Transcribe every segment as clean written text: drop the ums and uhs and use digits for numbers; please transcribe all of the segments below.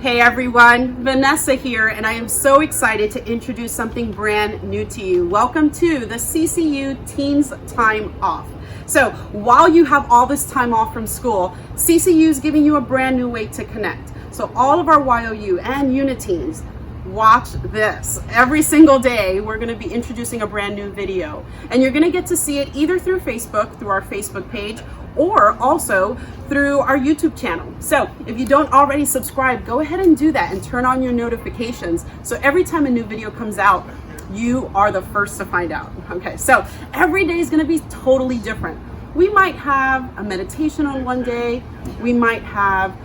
Hey everyone, Vanessa here, and I am so excited to introduce something brand new to you. Welcome to the CCU Teens Time Off. So while you have all this time off from school, CCU is giving you a brand new way to connect. So all of our YOU and Uniteens, watch this. Every single day, we're gonna be introducing a brand new video, and you're gonna get to see it either through Facebook, through our Facebook page, or also through our YouTube channel. So if you don't already subscribe, go ahead and do that and turn on your notifications. So every time a new video comes out, you are the first to find out. Okay, so every day is gonna be totally different. We might have a meditation on one day. We might have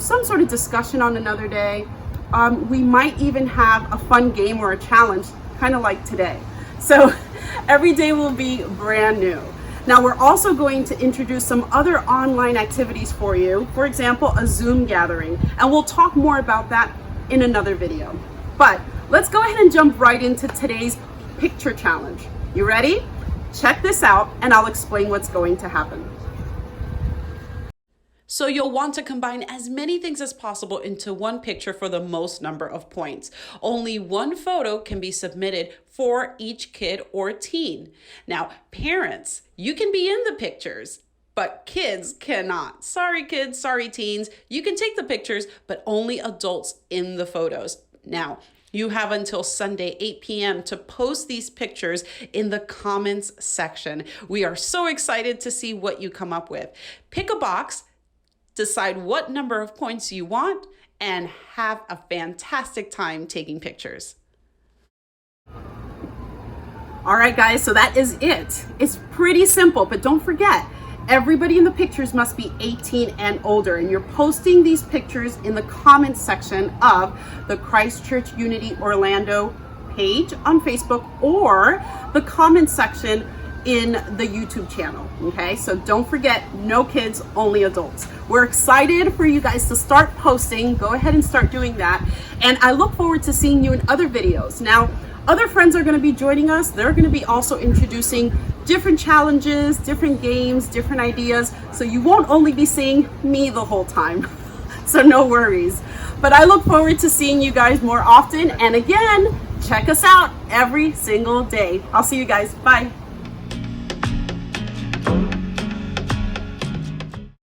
some sort of discussion on another day. We might even have a fun game or a challenge, kind of like today. So every day will be brand new. Now we're also going to introduce some other online activities for you. For example, a Zoom gathering, and we'll talk more about that in another video. But let's go ahead and jump right into today's picture challenge. You ready? Check this out and I'll explain what's going to happen. So you'll want to combine as many things as possible into one picture for the most number of points. Only one photo can be submitted for each kid or teen. Now, parents, you can be in the pictures, but kids cannot. Sorry kids, sorry teens. You can take the pictures, but only adults in the photos. Now, you have until Sunday, 8 p.m. to post these pictures in the comments section. We are so excited to see what you come up with. Pick a box, decide what number of points you want, and have a fantastic time taking pictures. All right, guys, so that is it. It's pretty simple, but don't forget, everybody in the pictures must be 18 and older, and you're posting these pictures in the comments section of the Christchurch Unity Orlando page on Facebook or the comments section in the YouTube channel, okay? So don't forget, no kids, only adults. We're excited for you guys to start posting. Go ahead and start doing that. And I look forward to seeing you in other videos. Now, other friends are gonna be joining us. They're gonna be also introducing different challenges, different games, different ideas. So you won't only be seeing me the whole time. So no worries. But I look forward to seeing you guys more often. And again, check us out every single day. I'll see you guys. Bye.